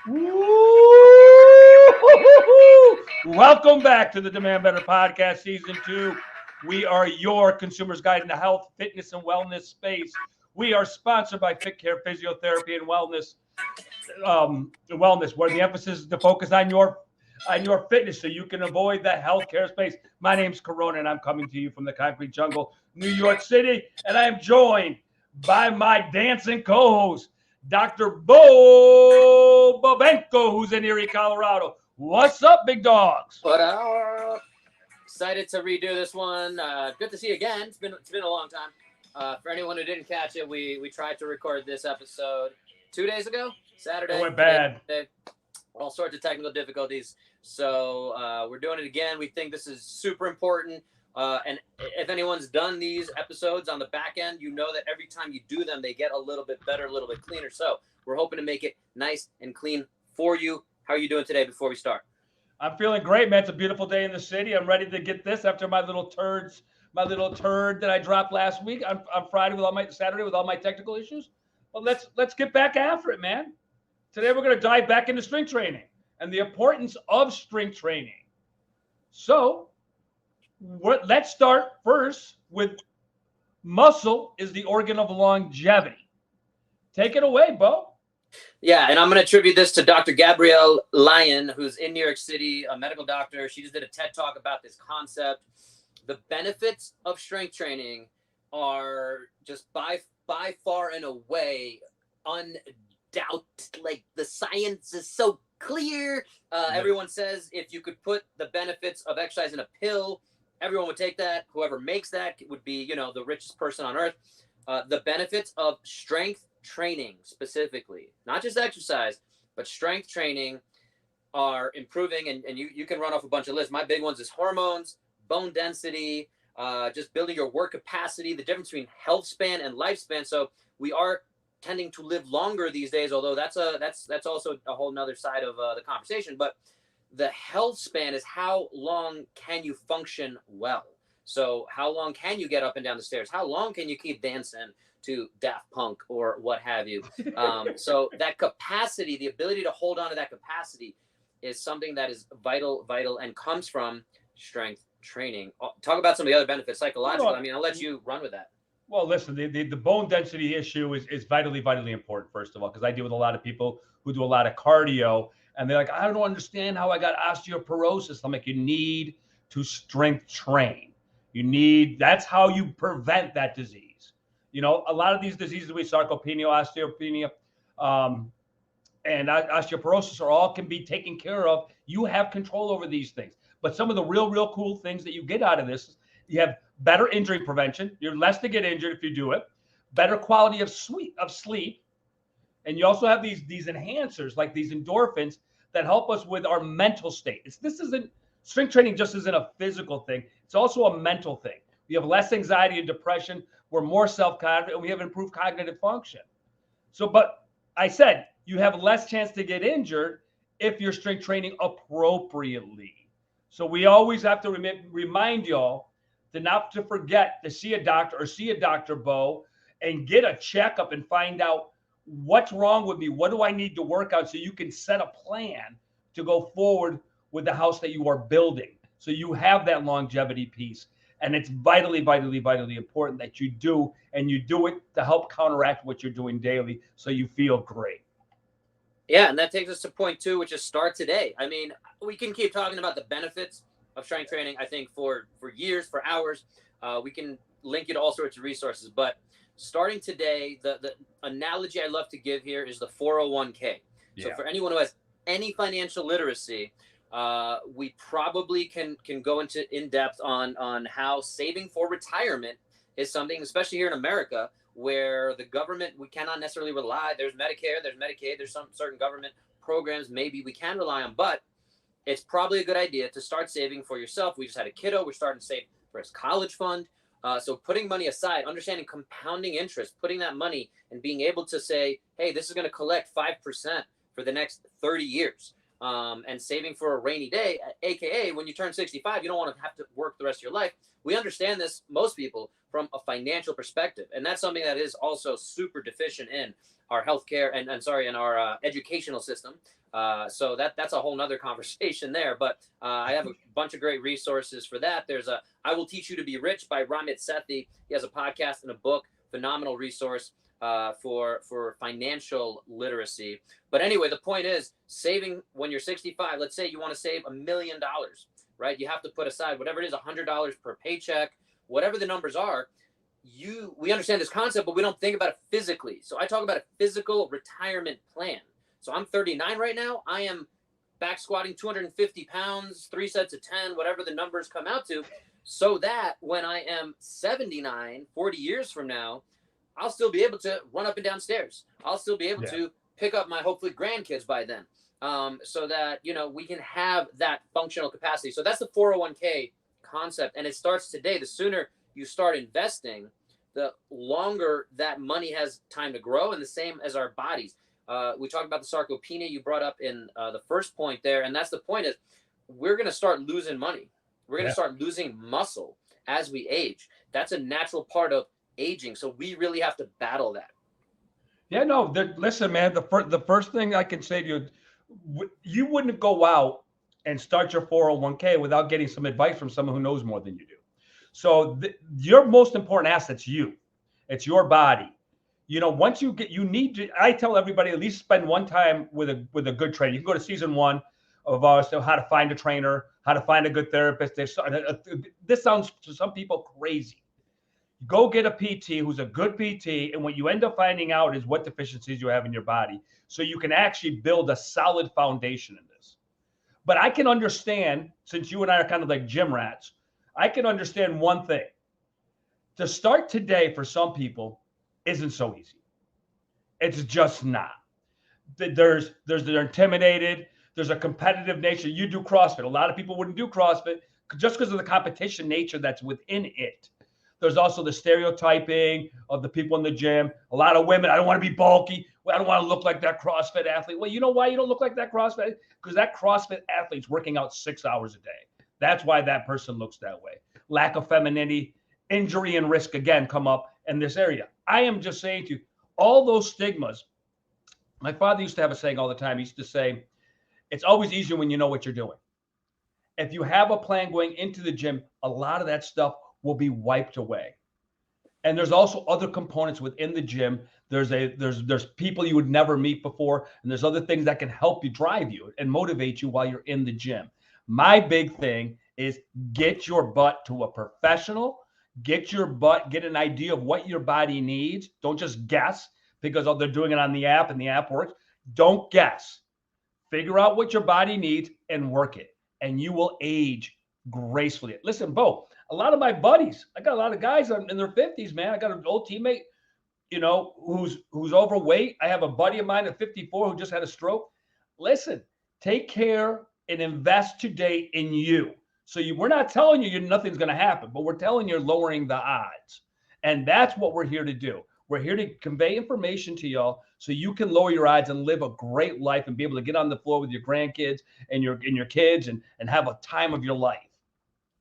Woo! Welcome back to the Demand Better Podcast, Season 2. We are your consumer's guide in the health, fitness, and wellness space. We are sponsored by Fit Care Physiotherapy and Wellness, where the emphasis is to focus on your fitness so you can avoid that healthcare space. My name's Corona, and I'm coming to you from the concrete jungle, New York City, and I am joined by my dancing co-host, Dr. Bo Babenko, who's in Erie, Colorado. What's up, big dogs? But excited to redo this one. Good to see you again. It's been a long time. For anyone who didn't catch it, we tried to record this episode 2 days ago, Saturday. It went bad. All sorts of technical difficulties. So we're doing it again. We think this is super important. And if anyone's done these episodes on the back end, you know that every time you do them, they get a little bit better, a little bit cleaner. So we're hoping to make it nice and clean for you. How are you doing today before we start? I'm feeling great, man. It's a beautiful day in the city. I'm ready to get this after my little turd that I dropped last week on Friday Saturday with all my technical issues. Well, let's get back after it, man. Today we're going to dive back into strength training and the importance of strength training. So let's start first with muscle is the organ of longevity. Take it away, Bo. Yeah, and I'm going to attribute this to Dr. Gabrielle Lyon, who's in New York City, a medical doctor. She just did a TED Talk about this concept. The benefits of strength training are just by far and away undoubted. Like, the science is so clear. Everyone says if you could put the benefits of exercise in a pill, everyone would take that. Whoever makes that would be, the richest person on earth. The benefits of strength training specifically, not just exercise, but strength training are improving. And you can run off a bunch of lists. My big ones is hormones, bone density, just building your work capacity, the difference between health span and lifespan. So we are tending to live longer these days, although that's also a whole nother side of the conversation. But the health span is how long can you function well? So how long can you get up and down the stairs? How long can you keep dancing to Daft Punk or what have you? So that capacity, the ability to hold on to that capacity is something that is vital, and comes from strength training. Talk about some of the other benefits, psychological. I mean, I'll let you run with that. Well, listen, the bone density issue is vitally important, first of all, because I deal with a lot of people who do a lot of cardio, and they're like, I don't understand how I got osteoporosis. I'm like, you need to strength train. That's how you prevent that disease. A lot of these diseases, sarcopenia, osteopenia, and osteoporosis can be taken care of. You have control over these things. But some of the real cool things that you get out of this, you have better injury prevention. You're less to get injured if you do it. Better quality of sleep. And you also have these enhancers, like these endorphins, that help us with our mental state. Strength training just isn't a physical thing. It's also a mental thing. We have less anxiety and depression. We're more self-confident, and we have improved cognitive function. But I said you have less chance to get injured if you're strength training appropriately. So we always have to remind y'all not to forget to see a doctor, Bo, and get a checkup and find out what's wrong with me. What do I need to work out so you can set a plan to go forward with the house that you are building. So you have that longevity piece. And it's vitally important that you do, and you do it to help counteract what you're doing daily so you feel great. Yeah, and that takes us to point 2, which is start today. I mean, we can keep talking about the benefits of strength training, I think, for years, for hours. We can link you to all sorts of resources. But starting today, the analogy I love to give here is the 401k. So for anyone who has any financial literacy, we probably can go into in depth on how saving for retirement is something, especially here in America, where the government, we cannot necessarily rely. There's Medicare, there's Medicaid, there's some certain government programs maybe we can rely on, but it's probably a good idea to start saving for yourself. We just had a kiddo. We're starting to save for his college fund. So putting money aside, understanding compounding interest, putting that money and being able to say, hey, this is going to collect 5% for the next 30 years. And saving for a rainy day, AKA when you turn 65, you don't want to have to work the rest of your life. We understand this, most people, from a financial perspective. And that's something that is also super deficient in our healthcare and our educational system. So that's a whole nother conversation there. But I have a bunch of great resources for that. There's I Will Teach You to Be Rich by Ramit Sethi. He has a podcast and a book, phenomenal resource for financial literacy. But anyway, the point is saving when you're 65. Let's say you want to save $1 million, right? You have to put aside whatever it is, $100 per paycheck, whatever the numbers are. We understand this concept, but we don't think about it physically. So I talk about a physical retirement plan. So I'm 39 right now. I am back squatting 250 pounds, 3 sets of 10, whatever the numbers come out to, so that when I am 79, 40 years from now, I'll still be able to run up and down stairs. I'll still be able to pick up my hopefully grandkids by then, so that, we can have that functional capacity. So that's the 401k concept. And it starts today. The sooner you start investing, the longer that money has time to grow, and the same as our bodies. We talked about the sarcopenia you brought up in the first point there. And that's the point is we're going to start losing money. We're going to start losing muscle as we age. That's a natural part of aging. So we really have to battle that. Yeah, no, listen, man, the first thing I can say to you, you wouldn't go out and start your 401k without getting some advice from someone who knows more than you do. So your most important asset's you. It's your body. Once you need to, I tell everybody at least spend one time with a good trainer. You can go to season 1 of ours, how to find a trainer, how to find a good therapist. This sounds to some people crazy. Go get a PT who's a good PT, and what you end up finding out is what deficiencies you have in your body, so you can actually build a solid foundation in this. But I can understand, since you and I are kind of like gym rats, I can understand one thing. To start today for some people isn't so easy. It's just not. They're intimidated. There's a competitive nature. You do CrossFit. A lot of people wouldn't do CrossFit just because of the competition nature that's within it. There's also the stereotyping of the people in the gym. A lot of women, I don't want to be bulky. I don't want to look like that CrossFit athlete. Well, you know why you don't look like that CrossFit? Because that CrossFit athlete's working out 6 hours a day. That's why that person looks that way. Lack of femininity, injury and risk, again, come up in this area. I am just saying to you, all those stigmas. My father used to have a saying all the time. He used to say, it's always easier when you know what you're doing. If you have a plan going into the gym, a lot of that stuff will be wiped away. And there's also other components within the gym. There's people you would never meet before, and there's other things that can help you, drive you, and motivate you while you're in the gym. My big thing is get your butt to a professional. Get an idea of what your body needs. Don't just guess because they're doing it on the app and the app works. Don't guess. Figure out what your body needs and work it, and you will age gracefully. Listen, Bo, a lot of my buddies, I got a lot of guys in their 50s, man. I got an old teammate, who's overweight. I have a buddy of mine at 54 who just had a stroke. Listen, take care and invest today in you. So we're not telling you nothing's going to happen, but we're telling you lowering the odds. And that's what we're here to do. We're here to convey information to y'all so you can lower your odds and live a great life and be able to get on the floor with your grandkids and your kids and have a time of your life.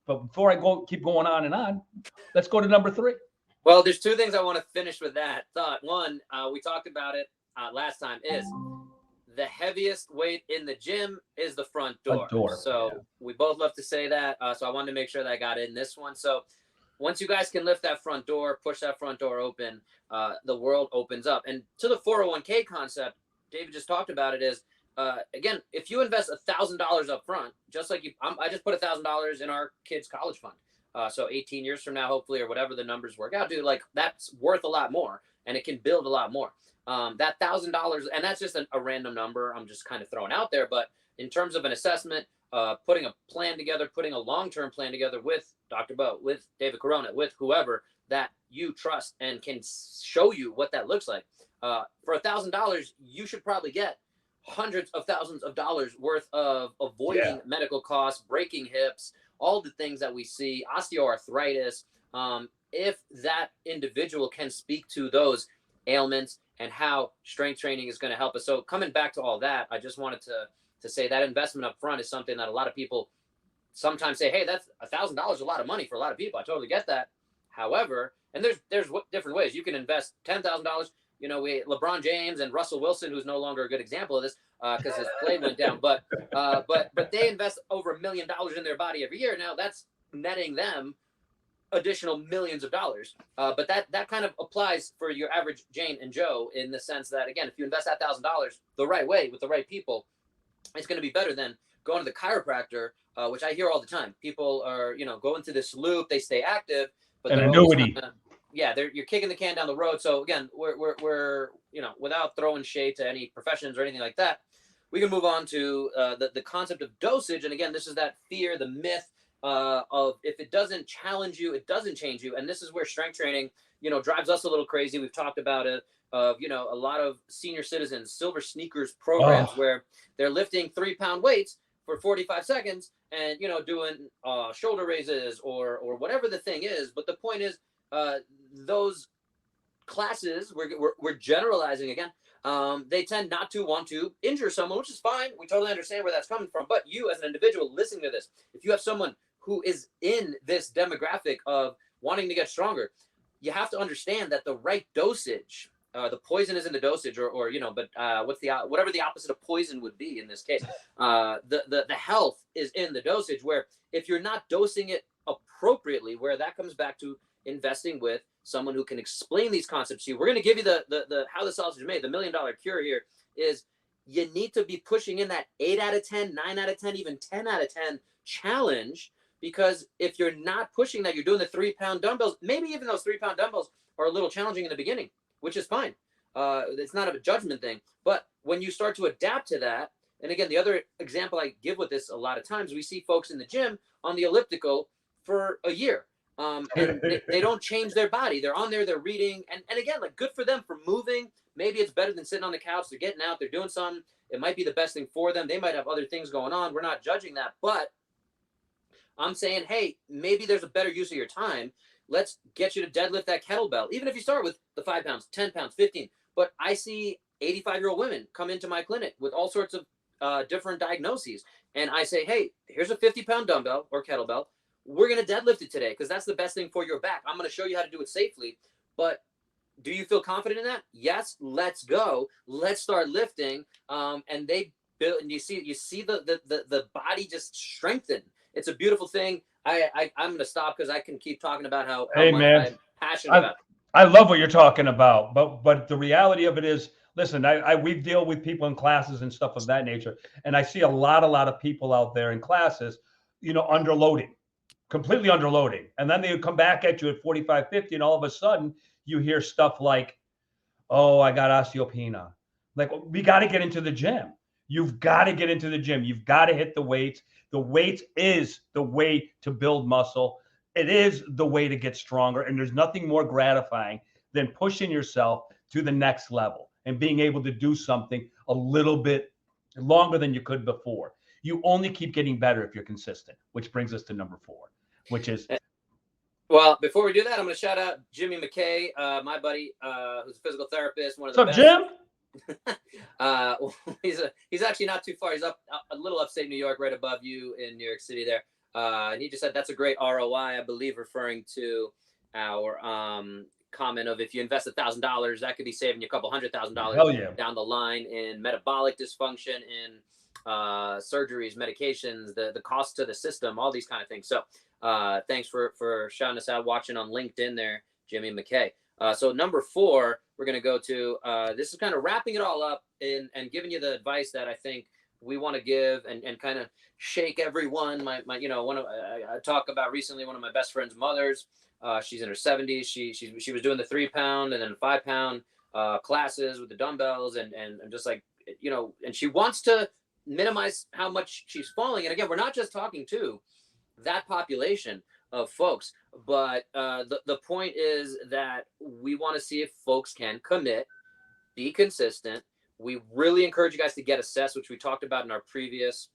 But before I keep going on, let's go to number 3. Well, there's 2 things I want to finish with that thought. One, we talked about it last time, is the heaviest weight in the gym is the front door. So we both love to say that. So I wanted to make sure that I got in this one. So once you guys can lift that front door, push that front door open, the world opens up. And to the 401k concept, David just talked about it, is again, if you invest $1,000 up front, just like I just put $1,000 in our kids' college fund. So 18 years from now, hopefully, or whatever the numbers work out, dude, like that's worth a lot more, and it can build a lot more. That $1,000, and that's just a random number I'm just kind of throwing out there. But in terms of an assessment, putting a plan together, putting a long-term plan together with Dr. Bo, with David Corona, with whoever that you trust and can show you what that looks like. For $1,000, you should probably get hundreds of thousands of dollars worth of avoiding medical costs, breaking hips, all the things that we see, osteoarthritis. If that individual can speak to those ailments and how strength training is going to help us. So coming back to all that, I just wanted to say that investment up front is something that a lot of people sometimes say, hey, that's $1,000 a lot of money for a lot of people. I totally get that. However, and there's different ways. You can invest $10,000, LeBron James and Russell Wilson, who's no longer a good example of this because his play went down, but they invest over $1 million in their body every year. Now that's netting them additional millions of dollars. But that kind of applies for your average Jane and Joe in the sense that, again, if you invest that $1,000 the right way with the right people, it's going to be better than going to the chiropractor, which I hear all the time. People are, go into this loop, they stay active, but An they're annuity. you're kicking the can down the road. So again, we're without throwing shade to any professions or anything like that, we can move on to the concept of dosage. And again, this is that fear, the myth of if it doesn't challenge you, it doesn't change you. And this is where strength training, drives us a little crazy. We've talked about it. Of a lot of senior citizens, silver sneakers programs where they're lifting 3-pound weights for 45 seconds and doing shoulder raises or whatever the thing is. But the point is, those classes, we're generalizing again, they tend not to want to injure someone, which is fine. We totally understand where that's coming from. But you as an individual listening to this, if you have someone who is in this demographic of wanting to get stronger, you have to understand that the right dosage, the poison is in the dosage, or whatever the opposite of poison would be in this case. The health is in the dosage, where if you're not dosing it appropriately, where that comes back to investing with someone who can explain these concepts to you. We're going to give you the how the sausage is made. The $1 million cure here is you need to be pushing in that 8 out of 10, 9 out of 10, even 10 out of 10 challenge, because if you're not pushing that, you're doing the 3-pound dumbbells. Maybe even those 3-pound dumbbells are a little challenging in the beginning, which is fine. It's not a judgment thing. But when you start to adapt to that, and again, the other example I give with this a lot of times, we see folks in the gym on the elliptical for a year. And they don't change their body. They're on there, they're reading. And again, like, good for them for moving. Maybe it's better than sitting on the couch. They're getting out, they're doing something. It might be the best thing for them. They might have other things going on. We're not judging that. But I'm saying, hey, maybe there's a better use of your time. Let's get you to deadlift that kettlebell. Even if you start with the 5 pounds, 10 pounds, 15. But I see 85-year-old women come into my clinic with all sorts of different diagnoses. And I say, hey, here's a 50-pound dumbbell or kettlebell. We're going to deadlift it today because that's the best thing for your back. I'm going to show you how to do it safely. But do you feel confident in that? Yes, let's go. Let's start lifting. And they build, and you see the body just strengthen. It's a beautiful thing. I'm going to stop because I can keep talking about how much I'm passionate about it. I love what you're talking about, but the reality of it is, listen, we deal with people in classes and stuff of that nature, and I see a lot of people out there in classes, underloading, completely underloading, and then they come back at you at 45, 50, and all of a sudden you hear stuff like, "Oh, I got osteopenia." Like, we got to get into the gym. You've got to get into the gym. You've got to hit the weights. The weights is the way to build muscle. It is the way to get stronger. And there's nothing more gratifying than pushing yourself to the next level and being able to do something a little bit longer than you could before. You only keep getting better if you're consistent, which brings us to number 4, which is. Well, before we do that, I'm going to shout out Jimmy McKay, my buddy, who's a physical therapist. One of the best. What's up, Jim? He's actually not too far. He's up a little upstate New York, right above you in New York City there. And he just said that's a great ROI, I believe, referring to our comment of if you invest $1,000, that could be saving you a couple $100,000 down the line in metabolic dysfunction, in surgeries, medications, the cost to the system, all these kind of things. So thanks for shouting us out, watching on LinkedIn there, Jimmy McKay. So number 4, we're going to go to, this is kind of wrapping it all up and giving you the advice that I think we want to give and kind of shake everyone. I talk about recently one of my best friend's mothers. She's in her 70s. She was doing the 3-pound and then 5-pound classes with the dumbbells and just like, and she wants to minimize how much she's falling. And again, we're not just talking to that population of folks, but the point is that we want to see if folks can commit, be consistent. We really encourage you guys to get assessed, which we talked about in our previous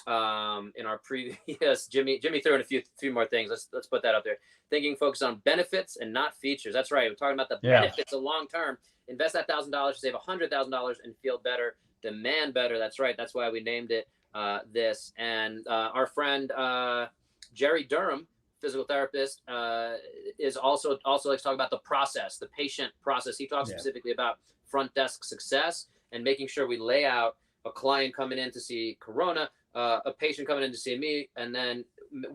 Jimmy threw in a few more things. Let's put that up there. Thinking focus on benefits and not features. That's right. We're talking about the benefits of long term. Invest that $1,000, save $100,000 and feel better, demand better. That's right. That's why we named it this. And our friend Jerry Durham physical therapist, is also likes to talk about the process, the patient process. He talks specifically about front desk success and making sure we lay out a client coming in to see Corona, a patient coming in to see me, and then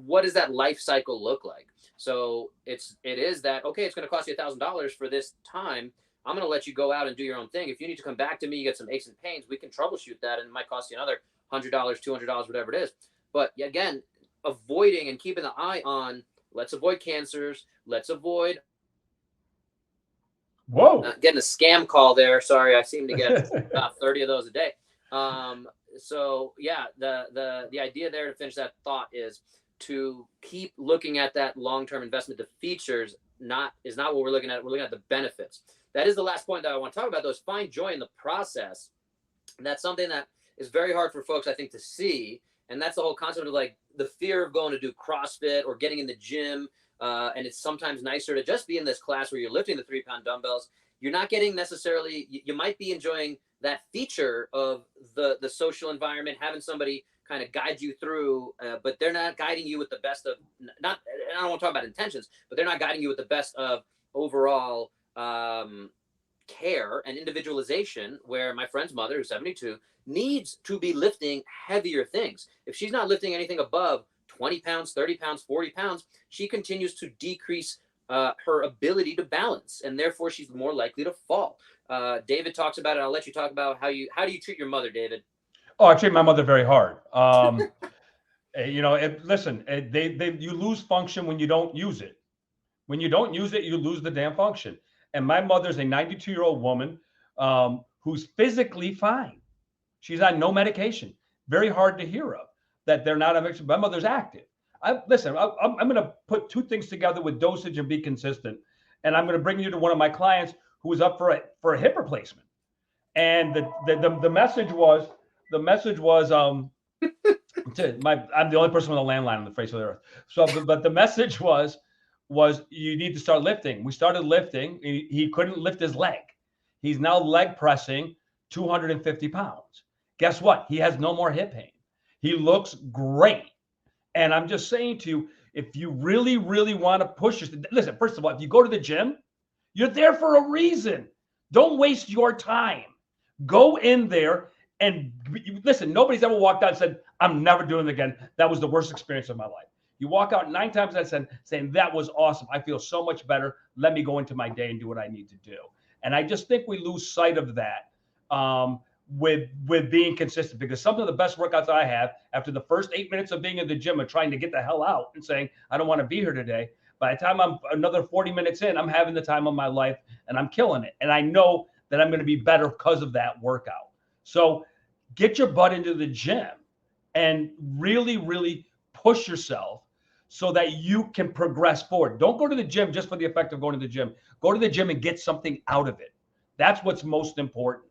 what does that life cycle look like? So it is that, okay, it's going to cost you $1,000 for this time. I'm going to let you go out and do your own thing. If you need to come back to me, you get some aches and pains, we can troubleshoot that, and it might cost you another $100, $200, whatever it is. But again, avoiding and keeping an eye on, let's avoid cancers. Let's avoid getting a scam call there. Sorry, I seem to get about 30 of those a day. So yeah, the idea there, to finish that thought, is to keep looking at that long-term investment. The features is not what we're looking at. We're looking at the benefits. That is the last point that I want to talk about, though, is find joy in the process. And that's something that is very hard for folks, I think, to see. And that's the whole concept of like the fear of going to do CrossFit or getting in the gym. And it's sometimes nicer to just be in this class where you're lifting the 3-pound dumbbells. You're not getting necessarily, you might be enjoying that feature of the social environment, having somebody kind of guide you through, but they're not guiding you with the best of, not, I don't want to talk about intentions, but they're not guiding you with the best of overall care and individualization, where my friend's mother, who's 72, needs to be lifting heavier things. If she's not lifting anything above 20 pounds, 30 pounds, 40 pounds, she continues to decrease her ability to balance, and therefore she's more likely to fall. David talks about it. I'll let you talk about how do you treat your mother, David? Oh, I treat my mother very hard. You know, listen, you lose function when you don't use it. When you don't use it, you lose the damn function. And my mother's a 92-year-old woman who's physically fine. She's on no medication. Very hard to hear of that they're not. My mother's active. I'm going to put two things together with dosage and be consistent. And I'm going to bring you to one of my clients who was up for a hip replacement. And the message was I'm the only person with a landline on the face of the earth. So, but the message was you need to start lifting. We started lifting. He couldn't lift his leg. He's now leg pressing 250 pounds. Guess what? He has no more hip pain. He looks great. And I'm just saying to you, if you really, really want to push yourself, listen, first of all, if you go to the gym, you're there for a reason. Don't waste your time. Go in there and listen, nobody's ever walked out and said, I'm never doing it again. That was the worst experience of my life. You walk out 9 times out of 10 saying, that was awesome. I feel so much better. Let me go into my day and do what I need to do. And I just think we lose sight of that with being consistent, because some of the best workouts I have after the first 8 minutes of being in the gym and trying to get the hell out and saying, I don't want to be here today. By the time I'm another 40 minutes in, I'm having the time of my life and I'm killing it. And I know that I'm going to be better because of that workout. So get your butt into the gym and really, really push yourself so that you can progress forward. Don't go to the gym just for the effect of going to the gym. Go to the gym and get something out of it. That's what's most important.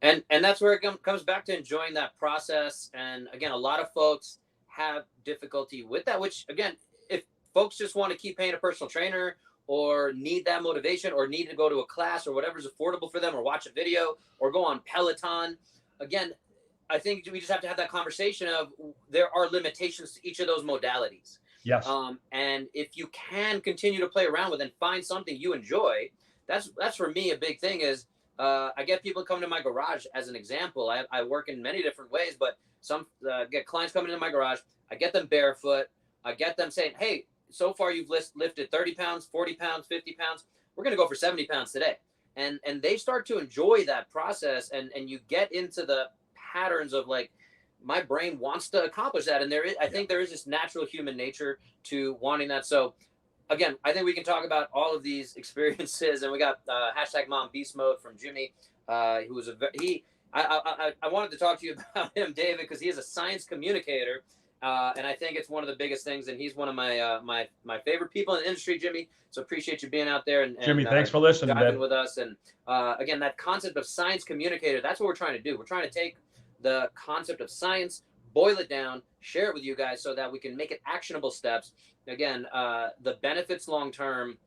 And that's where it comes back to enjoying that process. And again, a lot of folks have difficulty with that, which again, if folks just want to keep paying a personal trainer or need that motivation or need to go to a class or whatever's affordable for them or watch a video or go on Peloton, again, I think we just have to have that conversation of there are limitations to each of those modalities. Yes. And if you can continue to play around with and find something you enjoy, that's for me a big thing is I get people coming to my garage as an example. I work in many different ways, but some get clients coming into my garage. I get them barefoot. I get them saying, hey, so far you've lifted 30 pounds, 40 pounds, 50 pounds. We're going to go for 70 pounds today. And they start to enjoy that process. And you get into the patterns of like, my brain wants to accomplish that. And I think there is this natural human nature to wanting that. So again, I think we can talk about all of these experiences, and we got hashtag Mom Beast Mode from Jimmy, who was I wanted to talk to you about him, David, because he is a science communicator, and I think it's one of the biggest things. And he's one of my my favorite people in the industry, Jimmy. So appreciate you being out there and Jimmy, thanks for listening, diving with us. And again, that concept of science communicator, that's what we're trying to do. We're trying to take the concept of science, boil it down, share it with you guys so that we can make it actionable steps. Again, the benefits long-term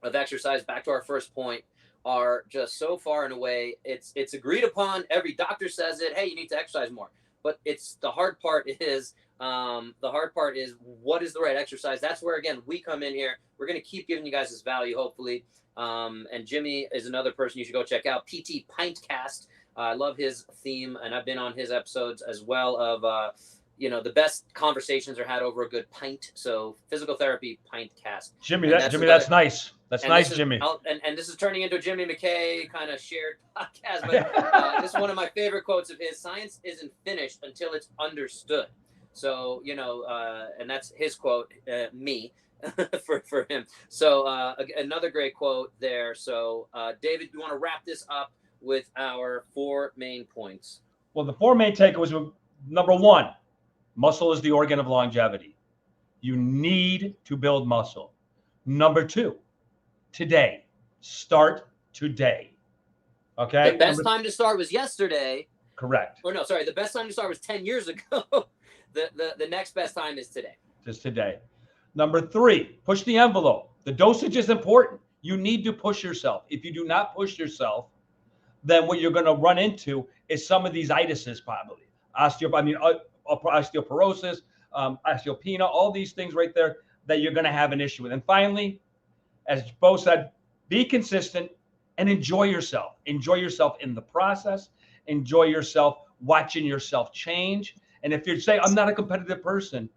of exercise, back to our first point, are just so far and away. It's agreed upon. Every doctor says it. Hey, you need to exercise more. but the hard part is what is the right exercise. That's where, again, we come in here. We're going to keep giving you guys this value, hopefully. And Jimmy is another person you should go check out. PT Pintcast. I love his theme, and I've been on his episodes as well of, the best conversations are had over a good pint. So Physical Therapy Pintcast. Jimmy, that's nice. That's nice, Jimmy. And this is turning into a Jimmy McKay kind of shared podcast, but this is one of my favorite quotes of his. Science isn't finished until it's understood. So, and that's his quote, me, for him. So another great quote there. So, David, you want to wrap this up with our 4 main points? Well, the 4 main takeaways were, number 1, muscle is the organ of longevity. You need to build muscle. Number 2, today. Start today. Okay? The best time to start was yesterday. Correct. Or no, sorry. The best time to start was 10 years ago. The next best time is today. Just today. Number 3, push the envelope. The dosage is important. You need to push yourself. If you do not push yourself, then what you're going to run into is some of these itises, probably osteoporosis, osteopenia, all these things right there that you're going to have an issue with. And finally, as Bo said, be consistent and enjoy yourself. Enjoy yourself in the process. Enjoy yourself watching yourself change. And if you say, I'm not a competitive person,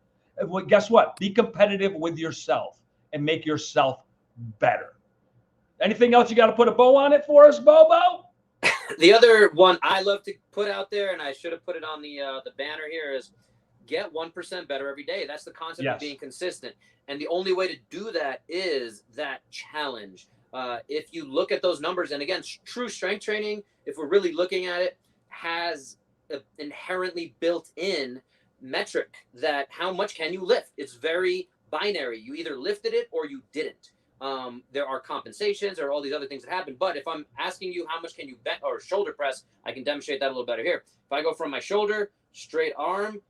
well, guess what? Be competitive with yourself and make yourself better. Anything else you got to put a bow on it for us, Bobo? The other one I love to put out there, and I should have put it on the banner here, is get 1% better every day. That's the concept of being consistent. And the only way to do that is that challenge. If you look at those numbers, and again, true strength training, if we're really looking at it, has an inherently built-in metric that how much can you lift? It's very binary. You either lifted it or you didn't. There are compensations, there are all these other things that happen. But if I'm asking you how much can you bend or shoulder press, I can demonstrate that a little better here. If I go from my shoulder, straight arm,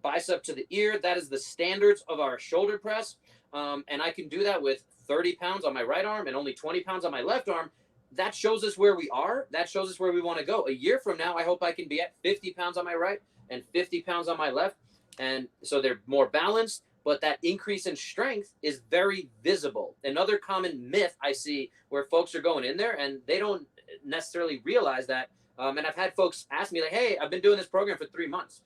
bicep to the ear, that is the standards of our shoulder press. And I can do that with 30 pounds on my right arm and only 20 pounds on my left arm. That shows us where we are. That shows us where we want to go. A year from now, I hope I can be at 50 pounds on my right and 50 pounds on my left. And so they're more balanced, but that increase in strength is very visible. Another common myth I see where folks are going in there and they don't necessarily realize that. And I've had folks ask me like, hey, I've been doing this program for 3 months.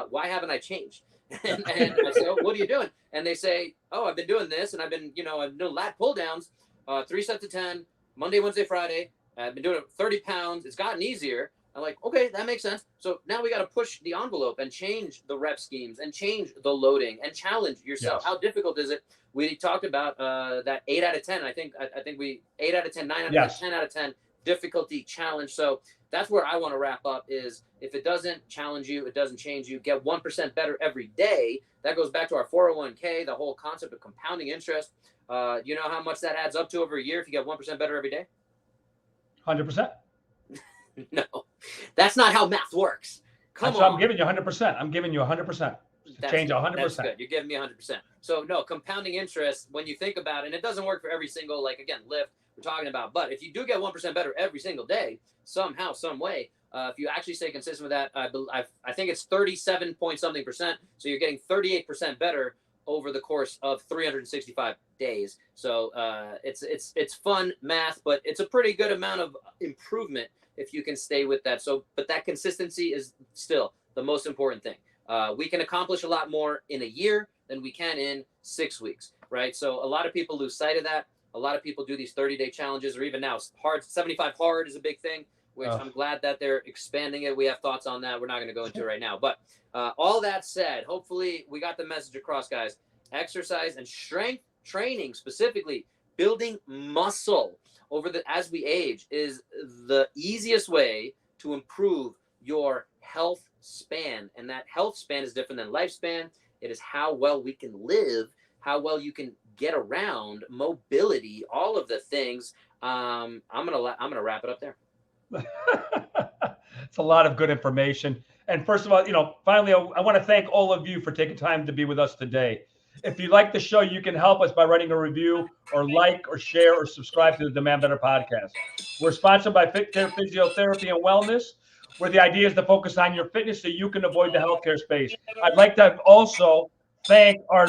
Why haven't I changed? and I say, oh, what are you doing? And they say, oh, I've been doing this. And I've been, I've done lat pull downs, 3 sets of 10, Monday, Wednesday, Friday. I've been doing it 30 pounds. It's gotten easier. I'm like, okay, that makes sense. So now we got to push the envelope and change the rep schemes and change the loading and challenge yourself. Yes. How difficult is it? We talked about that 8 out of 10. I think we 8 out of 10, 9 out of 10, 10 out of 10 difficulty challenge. So that's where I want to wrap up is if it doesn't challenge you, it doesn't change you, get 1% better every day. That goes back to our 401k, the whole concept of compounding interest. You know how much that adds up to over a year if you get 1% better every day? 100%. No, that's not how math works. Come on. I'm giving you 100%. I'm giving you 100%. Change 100%. That's good. You're giving me 100%. So no, compounding interest, when you think about it, and it doesn't work for every single, like again, lift we're talking about, but if you do get 1% better every single day, somehow, some way, if you actually stay consistent with that, I think it's 37 point something percent. So you're getting 38% better over the course of 365 days. So it's fun math, but it's a pretty good amount of improvement if you can stay with that. So, but that consistency is still the most important thing. We can accomplish a lot more in a year than we can in 6 weeks, right? So a lot of people lose sight of that. A lot of people do these 30-day challenges, or even now, hard 75 hard is a big thing, which I'm glad that they're expanding it. We have thoughts on that. We're not going to go into it right now. But all that said, hopefully we got the message across, guys. Exercise and strength training, specifically building muscle as we age, is the easiest way to improve your health span. And that health span is different than lifespan. It is how well we can live, how well you can get around, mobility, all of the things. I'm gonna wrap it up there. It's a lot of good information. And first of all, finally, I want to thank all of you for taking time to be with us today. If you like the show, you can help us by writing a review or like or share or subscribe to the Demand Better podcast. We're sponsored by Fit Care Physiotherapy and Wellness. where the idea is to focus on your fitness so you can avoid the healthcare space. I'd like to also thank our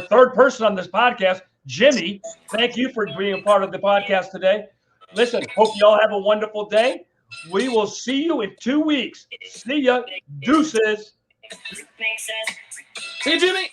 third person on this podcast, Jimmy. Thank you for being a part of the podcast today. Listen, hope you all have a wonderful day. We will see you in 2 weeks. See ya. Deuces. See you, Jimmy.